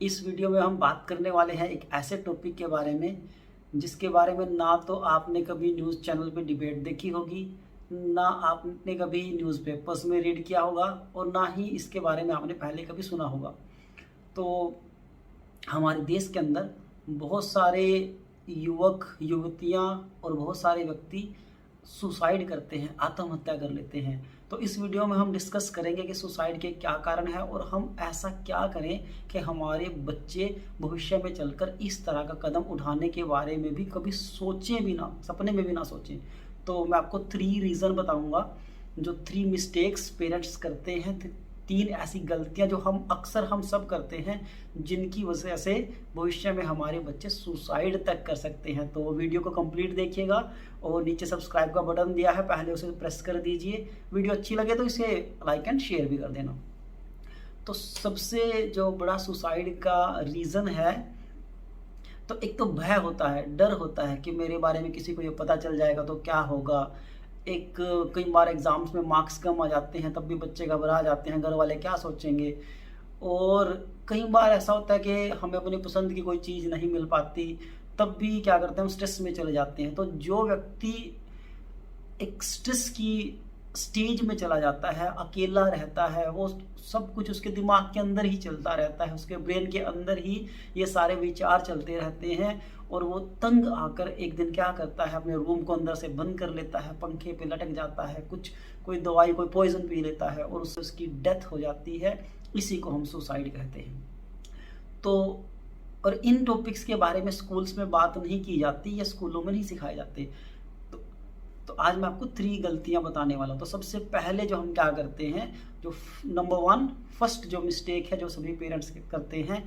इस वीडियो में हम बात करने वाले हैं एक ऐसे टॉपिक के बारे में जिसके बारे में ना तो आपने कभी न्यूज़ चैनल पे डिबेट देखी होगी, ना आपने कभी न्यूज़पेपर्स में रीड किया होगा और ना ही इसके बारे में आपने पहले कभी सुना होगा। तो हमारे देश के अंदर बहुत सारे युवक युवतियां और बहुत सारे व्यक्ति सुसाइड करते हैं, आत्महत्या कर लेते हैं। तो इस वीडियो में हम डिस्कस करेंगे कि सुसाइड के क्या कारण हैं और हम ऐसा क्या करें कि हमारे बच्चे भविष्य में चलकर इस तरह का कदम उठाने के बारे में भी कभी सोचें भी ना, सपने में भी ना सोचें। तो मैं आपको 3 रीज़न बताऊंगा, जो 3 मिस्टेक्स पेरेंट्स करते हैं, 3 ऐसी गलतियां जो हम सब करते हैं, जिनकी वजह से भविष्य में हमारे बच्चे सुसाइड तक कर सकते हैं। तो वीडियो को कंप्लीट देखिएगा और नीचे सब्सक्राइब का बटन दिया है, पहले उसे प्रेस कर दीजिए। वीडियो अच्छी लगे तो इसे लाइक एंड शेयर भी कर देना। तो सबसे जो बड़ा सुसाइड का रीज़न है, तो एक तो भय होता है, डर होता है कि मेरे बारे में किसी को ये पता चल जाएगा तो क्या होगा। एक कई बार एग्ज़ाम्स में मार्क्स कम आ जाते हैं तब भी बच्चे घबरा जाते हैं, घर वाले क्या सोचेंगे। और कई बार ऐसा होता है कि हमें अपनी पसंद की कोई चीज़ नहीं मिल पाती, तब भी क्या करते हैं, हम स्ट्रेस में चले जाते हैं। तो जो व्यक्ति एक स्ट्रेस की स्टेज में चला जाता है, अकेला रहता है, वो सब कुछ उसके दिमाग के अंदर ही चलता रहता है, उसके ब्रेन के अंदर ही ये सारे विचार चलते रहते हैं। और वो तंग आकर एक दिन क्या करता है, अपने रूम को अंदर से बंद कर लेता है, पंखे पे लटक जाता है, कोई दवाई, कोई पॉइजन पी लेता है और उससे उसकी डेथ हो जाती है। इसी को हम सुसाइड कहते हैं। तो और इन टॉपिक्स के बारे में स्कूल्स में बात नहीं की जाती या स्कूलों में नहीं सिखाए जाते। तो आज मैं आपको 3 गलतियां बताने वाला हूँ। तो सबसे पहले जो हम क्या करते हैं, जो नंबर 1 फर्स्ट जो मिस्टेक है जो सभी पेरेंट्स करते हैं,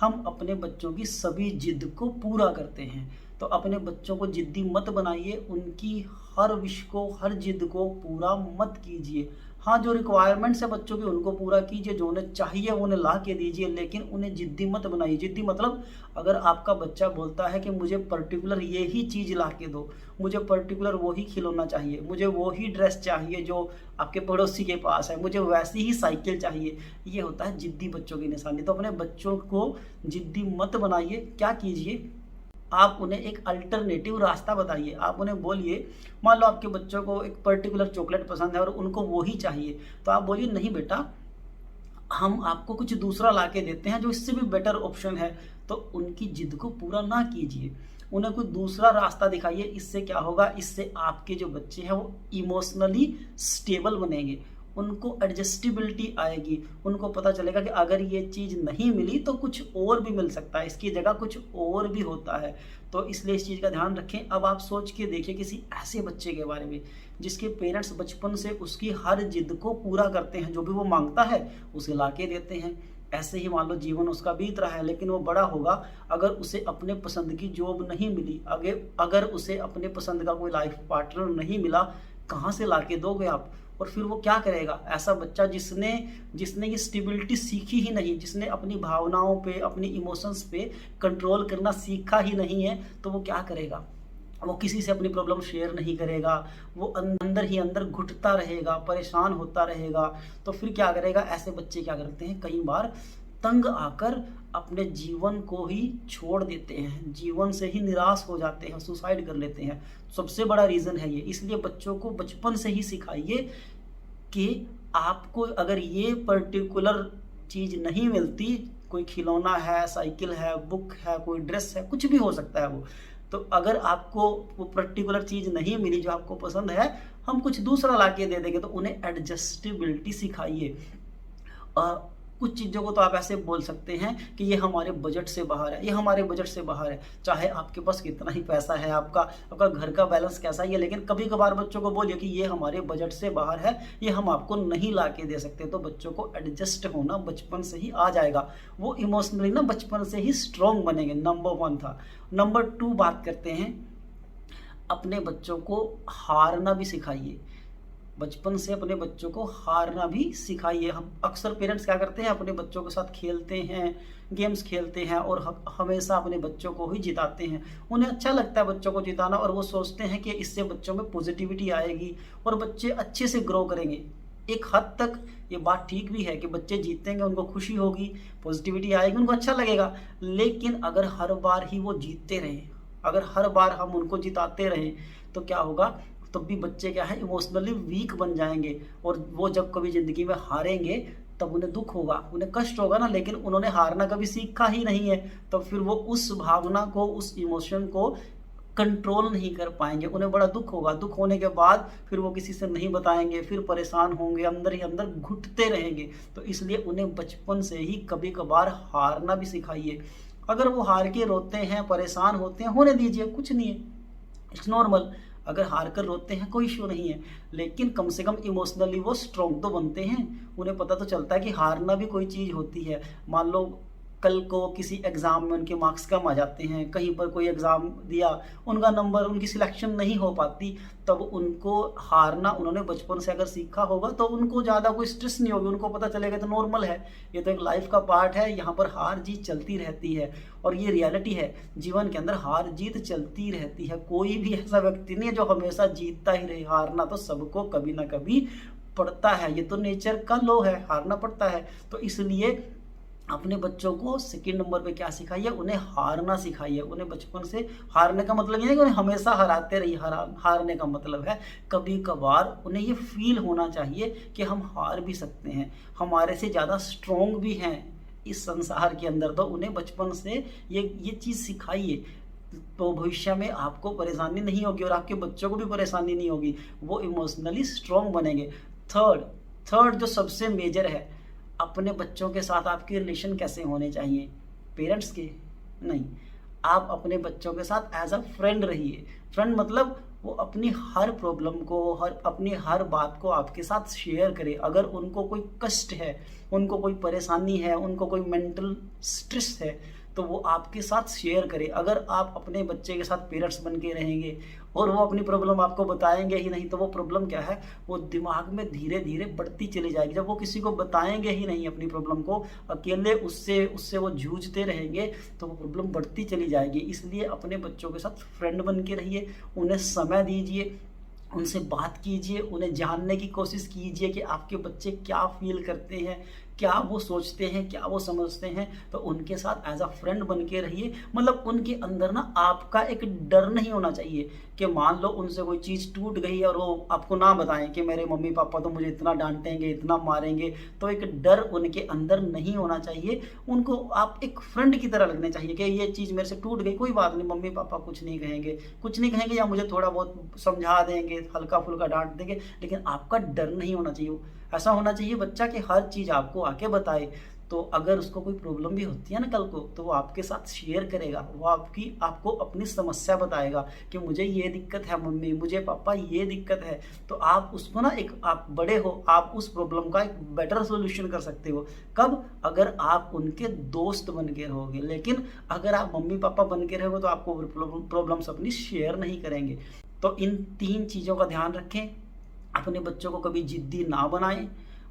हम अपने बच्चों की सभी जिद को पूरा करते हैं। तो अपने बच्चों को जिद्दी मत बनाइए, उनकी हर विश को, हर जिद को पूरा मत कीजिए। हाँ, जो रिक्वायरमेंट्स है बच्चों की उनको पूरा कीजिए, जो उन्हें चाहिए वो उन्हें ला के दीजिए, लेकिन उन्हें जिद्दी मत बनाइए। जिद्दी मतलब अगर आपका बच्चा बोलता है कि मुझे पर्टिकुलर ये ही चीज़ ला के दो, मुझे पर्टिकुलर वो ही खिलौना चाहिए, मुझे वो ही ड्रेस चाहिए जो आपके पड़ोसी के पास है, मुझे वैसी ही साइकिल चाहिए, ये होता है जिद्दी बच्चों की निशानी। तो अपने बच्चों को जिद्दी मत बनाइए। क्या कीजिए, आप उन्हें एक अल्टरनेटिव रास्ता बताइए। आप उन्हें बोलिए, मान लो आपके बच्चों को एक पर्टिकुलर चॉकलेट पसंद है और उनको वो ही चाहिए, तो आप बोलिए नहीं बेटा, हम आपको कुछ दूसरा ला के देते हैं जो इससे भी बेटर ऑप्शन है। तो उनकी जिद को पूरा ना कीजिए, उन्हें कोई दूसरा रास्ता दिखाइए। इससे क्या होगा, इससे आपके जो बच्चे हैं वो इमोशनली स्टेबल बनेंगे, उनको एडजस्टेबिलिटी आएगी, उनको पता चलेगा कि अगर ये चीज़ नहीं मिली तो कुछ और भी मिल सकता है, इसकी जगह कुछ और भी होता है। तो इसलिए इस चीज़ का ध्यान रखें। अब आप सोच के देखिए किसी ऐसे बच्चे के बारे में जिसके पेरेंट्स बचपन से उसकी हर जिद को पूरा करते हैं, जो भी वो मांगता है उसे ला के देते हैं। ऐसे ही मान लो जीवन उसका बीत रहा है, लेकिन वो बड़ा होगा, अगर उसे अपने पसंद की जॉब नहीं मिली, अगर उसे अपने पसंद का कोई लाइफ पार्टनर नहीं मिला, कहाँ से ला के दोगे आप? और फिर वो क्या करेगा? ऐसा बच्चा जिसने ये स्टेबिलिटी सीखी ही नहीं, जिसने अपनी भावनाओं पे, अपनी इमोशंस पे कंट्रोल करना सीखा ही नहीं है, तो वो क्या करेगा? वो किसी से अपनी प्रॉब्लम शेयर नहीं करेगा, वो अंदर ही अंदर घुटता रहेगा, परेशान होता रहेगा। तो फिर क्या करेगा? ऐसे बच्चे क्या करते हैं, कई बार तंग आकर अपने जीवन को ही छोड़ देते हैं, जीवन से ही निराश हो जाते हैं, सुसाइड कर लेते हैं। सबसे बड़ा रीज़न है ये। इसलिए बच्चों को बचपन से ही सिखाइए कि आपको अगर ये पर्टिकुलर चीज़ नहीं मिलती, कोई खिलौना है, साइकिल है, बुक है, कोई ड्रेस है, कुछ भी हो सकता है वो, तो अगर आपको वो पर्टिकुलर चीज़ नहीं मिली जो आपको पसंद है, हम कुछ दूसरा ला के दे देंगे। तो उन्हें एडजस्टेबिलिटी सिखाइए। कुछ चीज़ों को तो आप ऐसे बोल सकते हैं कि ये हमारे बजट से बाहर है, ये हमारे बजट से बाहर है। चाहे आपके पास कितना ही पैसा है, आपका घर का बैलेंस कैसा ही है, लेकिन कभी कभार बच्चों को बोलिए कि ये हमारे बजट से बाहर है, ये हम आपको नहीं ला के दे सकते। तो बच्चों को एडजस्ट होना बचपन से ही आ जाएगा, वो इमोशनली ना बचपन से ही स्ट्रॉन्ग बनेंगे। नंबर 1 था। नंबर 2 बात करते हैं, अपने बच्चों को हारना भी सिखाइए। बचपन से अपने बच्चों को हारना भी सिखाइए। हम अक्सर पेरेंट्स क्या करते हैं, अपने बच्चों के साथ खेलते हैं, गेम्स खेलते हैं और हमेशा अपने बच्चों को ही जिताते हैं। उन्हें अच्छा लगता है बच्चों को जिताना और वो सोचते हैं कि इससे बच्चों में पॉजिटिविटी आएगी और बच्चे अच्छे से ग्रो करेंगे। एक हद तक ये बात ठीक भी है कि बच्चे जीतेंगे, उनको खुशी होगी, पॉजिटिविटी आएगी, उनको अच्छा लगेगा। लेकिन अगर हर बार ही वो जीतते रहें, अगर हर बार हम उनको जिताते रहें, तो क्या होगा, तब भी बच्चे क्या है, इमोशनली वीक बन जाएंगे। और वो जब कभी ज़िंदगी में हारेंगे तब उन्हें दुख होगा, उन्हें कष्ट होगा ना, लेकिन उन्होंने हारना कभी सीखा ही नहीं है। तो फिर वो उस भावना को, उस इमोशन को कंट्रोल नहीं कर पाएंगे, उन्हें बड़ा दुख होगा। दुख होने के बाद फिर वो किसी से नहीं बताएंगे, फिर परेशान होंगे, अंदर ही अंदर घुटते रहेंगे। तो इसलिए उन्हें बचपन से ही कभी कभार हारना भी सिखाइए। अगर वो हार के रोते हैं, परेशान होते हैं, होने दीजिए, कुछ नहीं है, इट्स नॉर्मल। अगर हार कर रोते हैं कोई इशू नहीं है, लेकिन कम से कम इमोशनली वो स्ट्रॉन्ग तो बनते हैं। उन्हें पता तो चलता है कि हारना भी कोई चीज़ होती है। मान लो कल को किसी एग्ज़ाम में उनके मार्क्स कम आ जाते हैं, कहीं पर कोई एग्ज़ाम दिया, उनका नंबर, उनकी सिलेक्शन नहीं हो पाती, तब उनको हारना उन्होंने बचपन से अगर सीखा होगा तो उनको ज़्यादा कोई स्ट्रेस नहीं होगी, उनको पता चलेगा तो नॉर्मल है, ये तो एक लाइफ का पार्ट है, यहाँ पर हार जीत चलती रहती है। और ये रियलिटी है, जीवन के अंदर हार जीत चलती रहती है। कोई भी ऐसा व्यक्ति नहीं है जो हमेशा जीतता ही रहे। हारना तो सबको कभी ना कभी पड़ता है, ये तो नेचर का लॉ है, हारना पड़ता है। तो इसलिए अपने बच्चों को सेकंड नंबर पे क्या सिखाइए, उन्हें हारना सिखाइए। उन्हें बचपन से, हारने का मतलब ये नहीं कि उन्हें हमेशा हराते रहिए, हारने का मतलब है कभी कभार उन्हें ये फील होना चाहिए कि हम हार भी सकते हैं, हमारे से ज़्यादा स्ट्रॉन्ग भी हैं इस संसार के अंदर। तो उन्हें बचपन से ये चीज़ सिखाइए, तो भविष्य में आपको परेशानी नहीं होगी और आपके बच्चों को भी परेशानी नहीं होगी, वो इमोशनली स्ट्रॉन्ग बनेंगे। थर्ड जो सबसे मेजर है, अपने बच्चों के साथ आपके रिलेशन कैसे होने चाहिए, पेरेंट्स के नहीं, आप अपने बच्चों के साथ एज अ फ्रेंड रहिए। फ्रेंड मतलब वो अपनी हर प्रॉब्लम को, अपनी हर बात को आपके साथ शेयर करे। अगर उनको कोई कष्ट है, उनको कोई परेशानी है, उनको कोई मेंटल स्ट्रेस है, तो वो आपके साथ शेयर करे। अगर आप अपने बच्चे के साथ पेरेंट्स बन के रहेंगे और वो अपनी प्रॉब्लम आपको बताएंगे ही नहीं, तो वो प्रॉब्लम क्या है, वो दिमाग में धीरे धीरे बढ़ती चली जाएगी। जब वो किसी को बताएंगे ही नहीं अपनी प्रॉब्लम को, अकेले उससे वो जूझते रहेंगे, तो वो प्रॉब्लम बढ़ती चली जाएगी। इसलिए अपने बच्चों के साथ फ्रेंड बन के रहिए, उन्हें समय दीजिए, उनसे बात कीजिए, उन्हें जानने की कोशिश कीजिए कि आपके बच्चे क्या फील करते हैं, क्या वो सोचते हैं, क्या वो समझते हैं। तो उनके साथ एज अ फ्रेंड बन के रहिए। मतलब उनके अंदर ना आपका एक डर नहीं होना चाहिए कि मान लो उनसे कोई चीज़ टूट गई और वो आपको ना बताएं कि मेरे मम्मी पापा तो मुझे इतना डांटेंगे, इतना मारेंगे। तो एक डर उनके अंदर नहीं होना चाहिए। उनको आप एक फ्रेंड की तरह लगने चाहिए कि ये चीज़ मेरे से टूट गई, कोई बात नहीं, मम्मी पापा कुछ नहीं कहेंगे, या मुझे थोड़ा बहुत समझा देंगे, हल्का फुल्का डांट देंगे, लेकिन आपका डर नहीं होना चाहिए। ऐसा होना चाहिए बच्चा कि हर चीज़ आपको आके बताए। तो अगर उसको कोई प्रॉब्लम भी होती है ना कल को, तो वो आपके साथ शेयर करेगा, वो आपको अपनी समस्या बताएगा कि मुझे ये दिक्कत है मम्मी, मुझे पापा ये दिक्कत है। तो आप उसको ना, एक आप बड़े हो, आप उस प्रॉब्लम का एक बेटर सोल्यूशन कर सकते हो। कब? अगर आप उनके दोस्त बन के रहोगे। लेकिन अगर आप मम्मी पापा बन के रहोगे तो आपको प्रॉब्लम्स अपनी शेयर नहीं करेंगे। तो इन 3 चीज़ों का ध्यान रखें। अपने बच्चों को कभी जिद्दी ना बनाएं,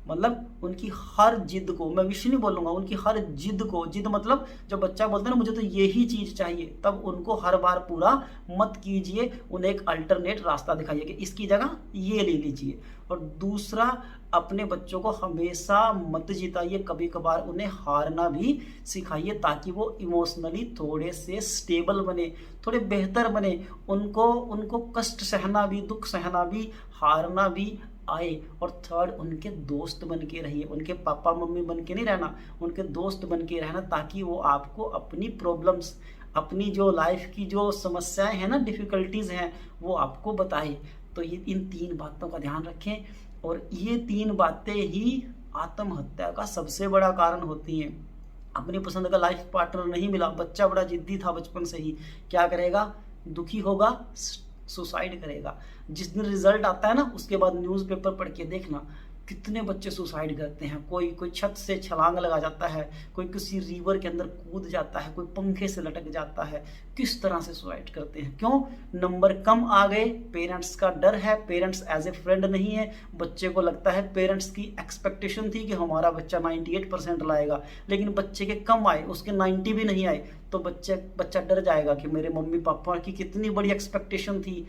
मतलब उनकी हर जिद को, मैं विश नहीं बोलूँगा, उनकी हर जिद को, जिद मतलब जब बच्चा बोलता है ना मुझे तो यही चीज़ चाहिए, तब उनको हर बार पूरा मत कीजिए। उन्हें एक अल्टरनेट रास्ता दिखाइए कि इसकी जगह ये ले लीजिए। और दूसरा, अपने बच्चों को हमेशा मत जिताइए, कभी कभार उन्हें हारना भी सिखाइए, ताकि वो इमोशनली थोड़े से स्टेबल बने, थोड़े बेहतर बने। उनको कष्ट सहना भी, दुख सहना भी, हारना भी आए। और थर्ड, उनके दोस्त बन के रहिए, उनके पापा मम्मी बन के नहीं रहना, उनके दोस्त बन के रहना, ताकि वो आपको अपनी प्रॉब्लम्स, अपनी जो लाइफ की जो समस्याएं हैं ना, डिफ़िकल्टीज़ हैं, वो आपको बताए। तो ये इन 3 बातों का ध्यान रखें। और ये 3 बातें ही आत्महत्या का सबसे बड़ा कारण होती हैं। अपनी पसंद का लाइफ पार्टनर नहीं मिला, बच्चा बड़ा जिद्दी था बचपन से ही, क्या करेगा? दुखी होगा, सुसाइड करेगा। जिस दिन रिजल्ट आता है ना, उसके बाद न्यूज़पेपर पढ़ के देखना कितने बच्चे सुसाइड करते हैं। कोई छत से छलांग लगा जाता है, कोई किसी रिवर के अंदर कूद जाता है, कोई पंखे से लटक जाता है। किस तरह से सुसाइड करते हैं? क्यों? नंबर कम आ गए, पेरेंट्स का डर है, पेरेंट्स एज ए फ्रेंड नहीं है। बच्चे को लगता है, पेरेंट्स की एक्सपेक्टेशन थी कि हमारा बच्चा 98% लाएगा, लेकिन बच्चे के कम आए, उसके 90 भी नहीं आए, तो बच्चा डर जाएगा कि मेरे मम्मी पापा की कितनी बड़ी एक्सपेक्टेशन थी,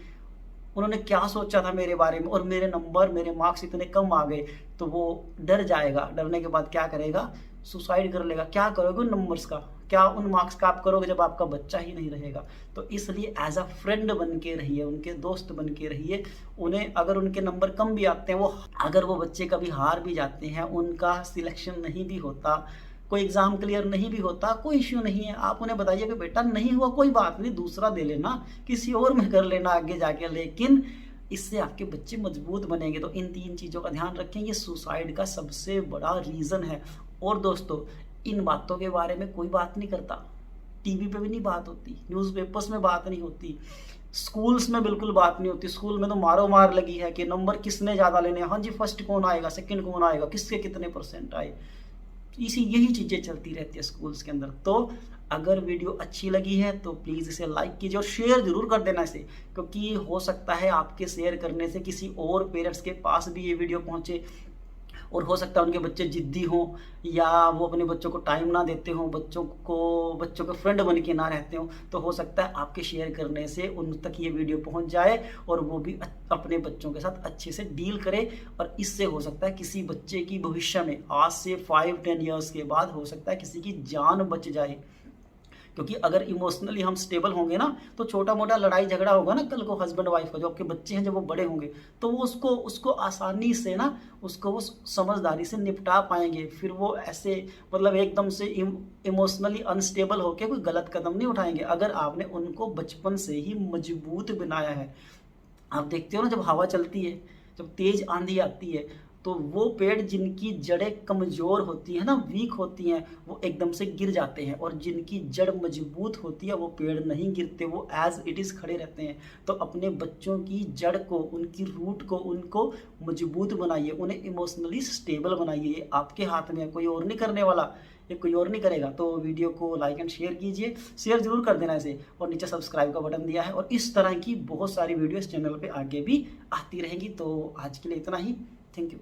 उन्होंने क्या सोचा था मेरे बारे में, और मेरे नंबर, मेरे मार्क्स इतने कम आ गए, तो वो डर जाएगा। डरने के बाद क्या करेगा, सुसाइड कर लेगा। क्या करोगे उन नंबर्स का, क्या उन मार्क्स का आप करोगे जब आपका बच्चा ही नहीं रहेगा। तो इसलिए एज अ फ्रेंड बन के रहिए, उनके दोस्त बन के रहिए। उन्हें अगर उनके नंबर कम भी आते हैं, वो अगर वो बच्चे कभी हार भी जाते हैं, उनका सिलेक्शन नहीं भी होता, कोई एग्ज़ाम क्लियर नहीं भी होता, कोई इश्यू नहीं है। आप उन्हें बताइए कि बेटा नहीं हुआ कोई बात नहीं, दूसरा दे लेना, किसी और में कर लेना आगे जाके, लेकिन इससे आपके बच्चे मजबूत बनेंगे। तो इन 3 चीज़ों का ध्यान रखें, ये सुसाइड का सबसे बड़ा रीज़न है। और दोस्तों, इन बातों के बारे में कोई बात नहीं करता, टीवी पे भी नहीं बात होती, न्यूज़पेपर्स में बात नहीं होती, स्कूल्स में बिल्कुल बात नहीं होती। स्कूल में तो मारो मार लगी है कि नंबर किसने ज़्यादा लेने हैं, हाँ जी फर्स्ट कौन आएगा, सेकंड कौन आएगा, किसके कितने परसेंट आए, यही चीज़ें चलती रहती है स्कूल्स के अंदर। तो अगर वीडियो अच्छी लगी है तो प्लीज़ इसे लाइक कीजिए और शेयर ज़रूर कर देना इसे, क्योंकि हो सकता है आपके शेयर करने से किसी और पेरेंट्स के पास भी ये वीडियो पहुँचे, और हो सकता है उनके बच्चे ज़िद्दी हों, या वो अपने बच्चों को टाइम ना देते हों, बच्चों के फ्रेंड बन के ना रहते हों। तो हो सकता है आपके शेयर करने से उन तक ये वीडियो पहुंच जाए और वो भी अपने बच्चों के साथ अच्छे से डील करे, और इससे हो सकता है किसी बच्चे की भविष्य में आज से 5-10 ईयर्स के बाद हो सकता है किसी की जान बच जाए। क्योंकि अगर इमोशनली हम स्टेबल होंगे ना, तो छोटा मोटा लड़ाई झगड़ा होगा ना कल को हस्बैंड वाइफ का, जो आपके बच्चे हैं जब वो बड़े होंगे, तो वो उसको आसानी से ना, उसको वो समझदारी से निपटा पाएंगे। फिर वो ऐसे मतलब एकदम से इमोशनली अनस्टेबल होकर कोई गलत कदम नहीं उठाएंगे, अगर आपने उनको बचपन से ही मजबूत बनाया है। आप देखते हो ना, जब हवा चलती है, जब तेज आंधी आती है, तो वो पेड़ जिनकी जड़ें कमज़ोर होती हैं ना, वीक होती हैं, वो एकदम से गिर जाते हैं, और जिनकी जड़ मजबूत होती है वो पेड़ नहीं गिरते, वो एज इट इज़ खड़े रहते हैं। तो अपने बच्चों की जड़ को, उनकी रूट को, उनको मजबूत बनाइए, उन्हें इमोशनली स्टेबल बनाइए। ये आपके हाथ में है, कोई और नहीं करने वाला, ये कोई और नहीं करेगा। तो वीडियो को लाइक एंड शेयर कीजिए, शेयर जरूर कर देना इसे, और नीचे सब्सक्राइब का बटन दिया है, और इस तरह की बहुत सारी वीडियो इस चैनल पे आगे भी आती रहेंगी। तो आज के लिए इतना ही, थैंक यू।